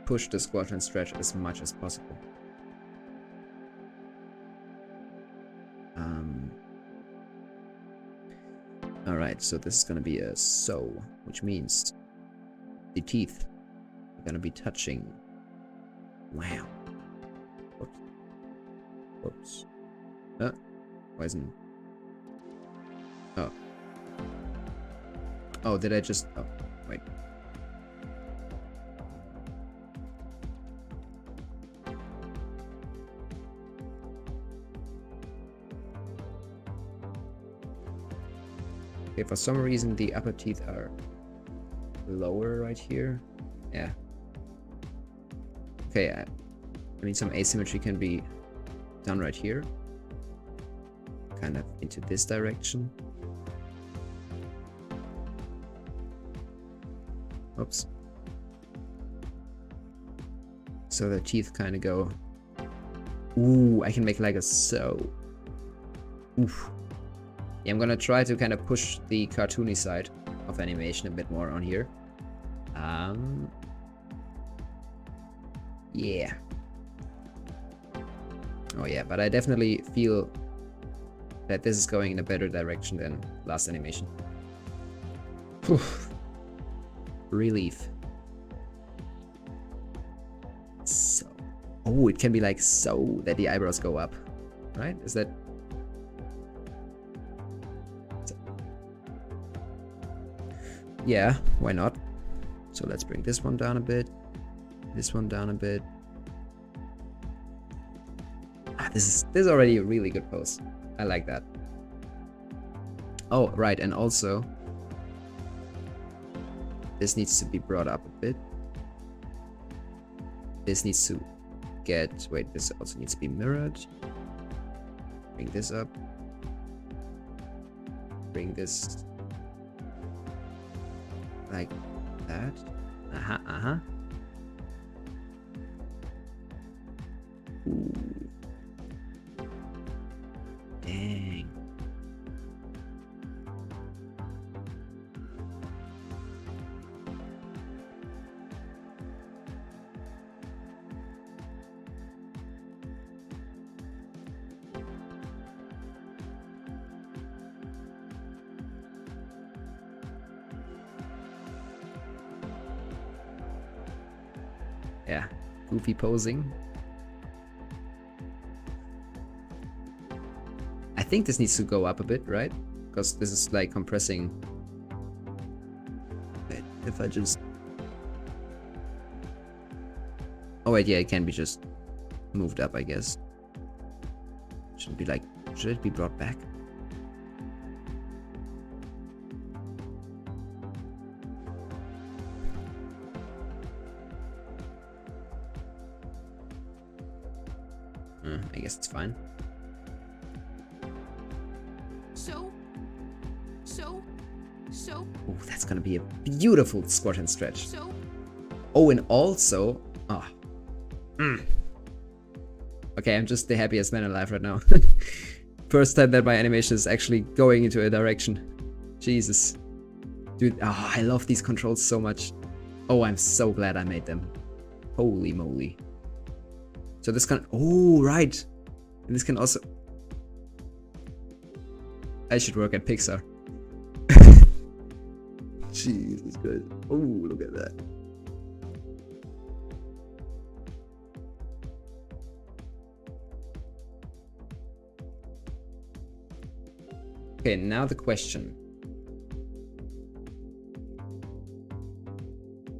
push the squash and stretch as much as possible. Alright, so this is gonna be a so, which means the teeth are gonna be touching. Wow. Whoops. Whoops. Why isn't... Oh. Oh, did I just... Oh, wait. Okay, for some reason the upper teeth are lower right here. Yeah. Okay, I mean some asymmetry can be done right here. Kind of into this direction. Oops. So the teeth kind of go... Ooh, I can make like a so. Oof. Yeah, I'm gonna try to kind of push the cartoony side of animation a bit more on here. Yeah. Oh yeah, but I definitely feel that this is going in a better direction than last animation. Whew. Relief. So. Oh, it can be like so that the eyebrows go up, right? Is that... Yeah, why not? So let's bring this one down a bit. This one down a bit. Ah, this is already a really good pose. I like that. Oh, right, and also this needs to be brought up a bit. This needs to get... Wait, this also needs to be mirrored. Bring this up. Bring this... like that. Ooh. Dang. Yeah, goofy posing. I think this needs to go up a bit, right? Because this is like compressing. Wait, if I just... Oh wait, yeah, it can be just moved up, I guess. Should be like, should it be brought back? I guess it's fine. Oh, that's gonna be a beautiful squat and stretch. Oh, and also, okay, I'm just the happiest man alive right now. First time that my animation is actually going into a direction. Jesus. Dude, I love these controls so much. Oh, I'm so glad I made them. Holy moly. So this can, oh, right. And this can also, I should work at Pixar. Jesus Christ. Oh, look at that. Okay, now the question.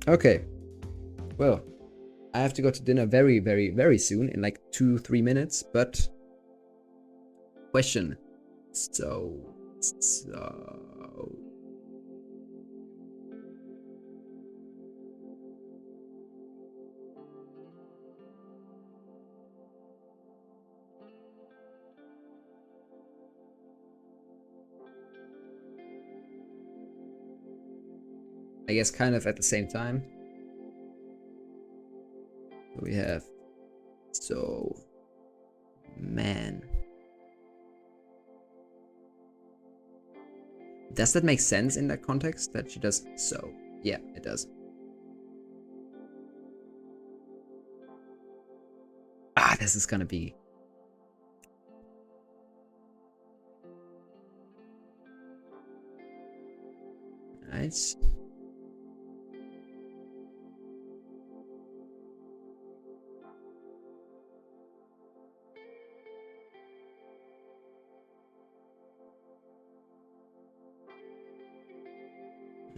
Okay. Well, I have to go to dinner very, very, very soon, in like 2-3 minutes, but question. So I guess kind of at the same time. We have, so, man. Does that make sense in that context that she does so? Yeah, it does. This is gonna be. Nice.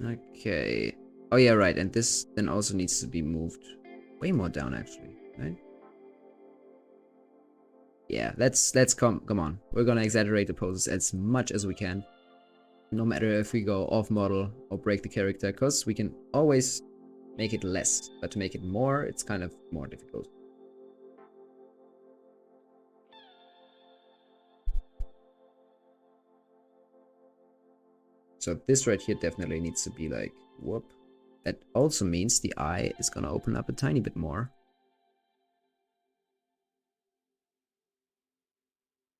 Okay. Oh yeah, right. And this then also needs to be moved way more down, actually, right? Yeah, let's come on. We're gonna exaggerate the poses as much as we can. No matter if we go off model or break the character, because we can always make it less, but to make it more, it's kind of more difficult. So this right here definitely needs to be like, whoop. That also means the eye is gonna open up a tiny bit more.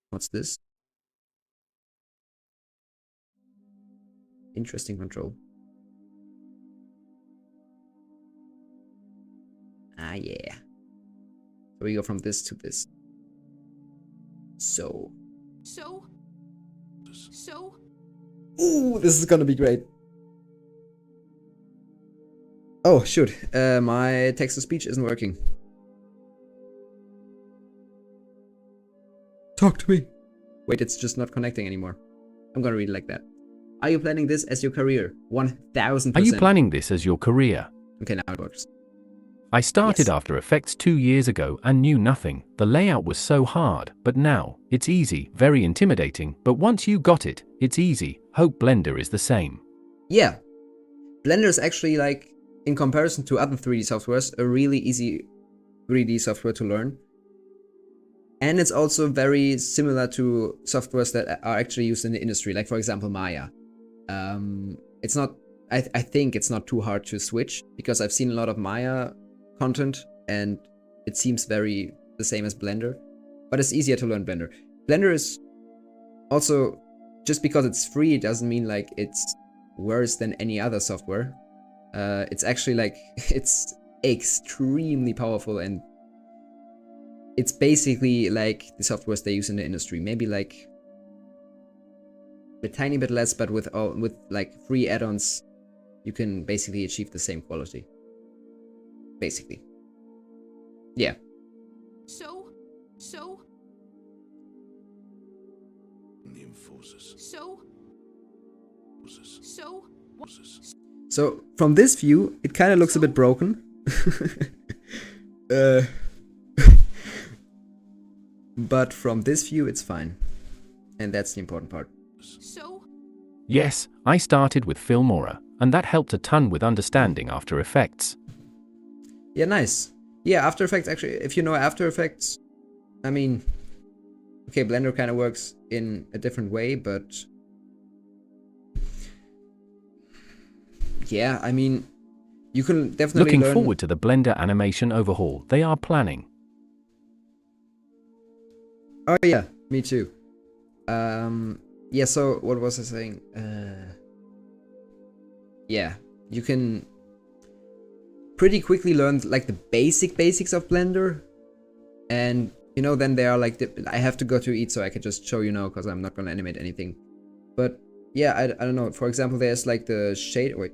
What's this? Interesting control. Ah, yeah. So we go from this to this. So. Ooh, this is gonna be great. Oh, shoot. My text-to-speech isn't working. Talk to me. Wait, it's just not connecting anymore. I'm gonna read it like that. Are you planning this as your career? 1000%. Are you planning this as your career? Okay, now it works. I started Yes. After Effects 2 years ago and knew nothing. The layout was so hard, but now, it's easy, very intimidating, but once you got it, it's easy. Hope Blender is the same. Yeah. Blender is actually, like, in comparison to other 3D softwares, a really easy 3D software to learn. And it's also very similar to softwares that are actually used in the industry, like for example Maya. It's not, I think it's not too hard to switch, because I've seen a lot of Maya content and it seems very the same as Blender, but it's easier to learn Blender. Blender is also, just because it's free, it doesn't mean like it's worse than any other software. It's actually like, it's extremely powerful, and it's basically like the softwares they use in the industry. Maybe like a tiny bit less, but with like free add-ons, you can basically achieve the same quality. Basically. Yeah. So. The enforcers. So from this view, it kind of looks a bit but from this view, it's fine. And that's the important part. So, Yes, I started with Filmora, and that helped a ton with understanding After Effects. Yeah, nice. Yeah, After Effects, actually, if you know After Effects, I mean, okay, Blender kind of works in a different way, but yeah, I mean, you can definitely Looking learn. forward to the Blender animation overhaul they are planning. Oh yeah, me too. Yeah, so what was I saying? Yeah, you can pretty quickly learn like the basics of Blender, and you know, then there are like I have to go to eat, so I can just show you now because I'm not gonna animate anything. But yeah, I don't know. For example, there's like the shade. Wait,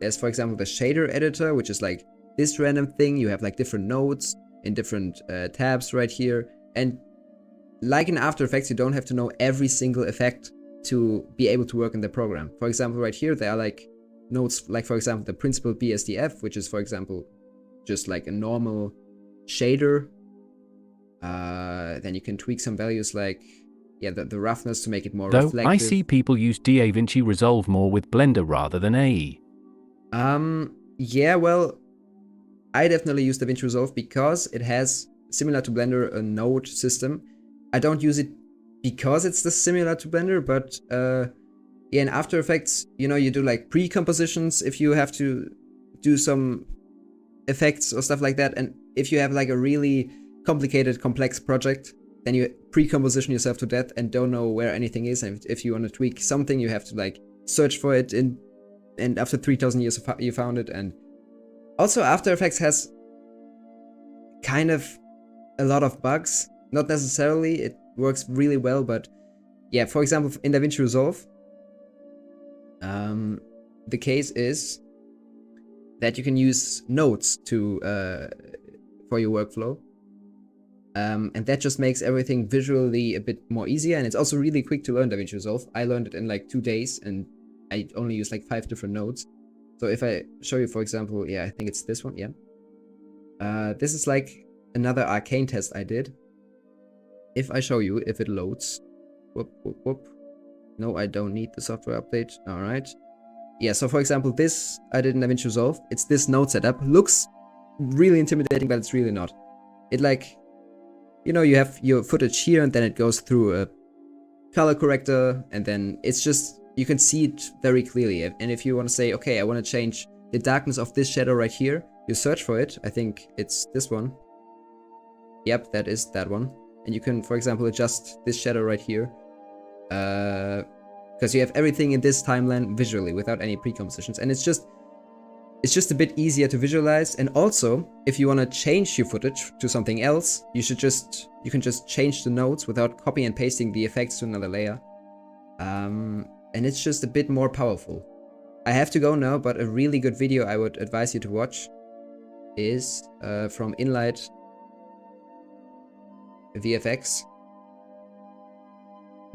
there's for example the shader editor, which is like this random thing. You have like different nodes in different tabs right here, and like in After Effects, you don't have to know every single effect to be able to work in the program. For example, right here, there are like nodes, like for example, the principal BSDF, which is for example, just like a normal shader. Then you can tweak some values like, yeah, the roughness to make it more Though, reflective. I see people use DaVinci Resolve more with Blender rather than AE. Yeah, well, I definitely use DaVinci Resolve because it has, similar to Blender, a node system. I don't use it because it's similar to Blender, but yeah, in After Effects, you know, you do like pre-compositions if you have to do some effects or stuff like that. And if you have like a really complicated, complex project, then you pre-composition yourself to death and don't know where anything is. And if you want to tweak something, you have to like search for it and after 3,000 years you found it. And also After Effects has kind of a lot of bugs. Not necessarily, it works really well, but yeah, for example, in DaVinci Resolve, the case is that you can use nodes to for your workflow, and that just makes everything visually a bit more easier, and it's also really quick to learn DaVinci Resolve. I learned it in like 2 days, and I only use like 5 different nodes. So if I show you, for example, yeah, I think it's this one, yeah. This is like another Arcane test I did. If I show you, if it loads, whoop, whoop, whoop. No, I don't need the software update. All right. Yeah, so for example, this I did in DaVinci Resolve. It's this node setup. Looks really intimidating, but it's really not. It like, you know, you have your footage here and then it goes through a color corrector and then it's just, you can see it very clearly. And if you want to say, okay, I want to change the darkness of this shadow right here, you search for it. I think it's this one. Yep, that is that one. And you can, for example, adjust this shadow right here. Because you have everything in this timeline visually without any pre-compositions. And it's just a bit easier to visualize. And also, if you want to change your footage to something else, you can just change the nodes without copy and pasting the effects to another layer. And it's just a bit more powerful. I have to go now, but a really good video I would advise you to watch is from Inlight VFX.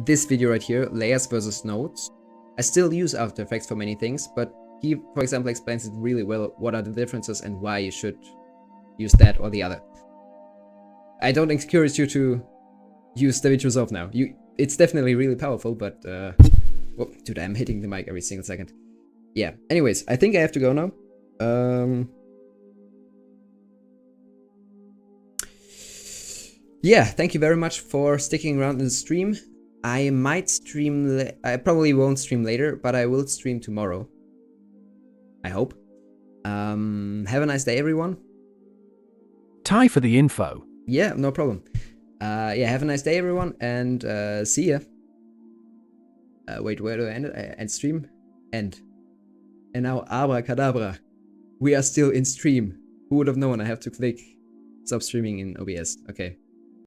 This video right here, layers versus nodes. I still use After Effects for many things, but he, for example, explains it really well. What are the differences and why you should use that or the other. I don't encourage you to use DaVinci Resolve now. It's definitely really powerful, but oh, dude, I'm hitting the mic every single second. Yeah. Anyways, I think I have to go now. Yeah, thank you very much for sticking around in the stream. I might stream, I probably won't stream later, but I will stream tomorrow. I hope. Have a nice day, everyone. Ty for the info. Yeah, no problem. Yeah, have a nice day, everyone, and see ya. Wait, where do I end it? End stream? End. And now, abracadabra. We are still in stream. Who would have known I have to click stop streaming in OBS? Okay.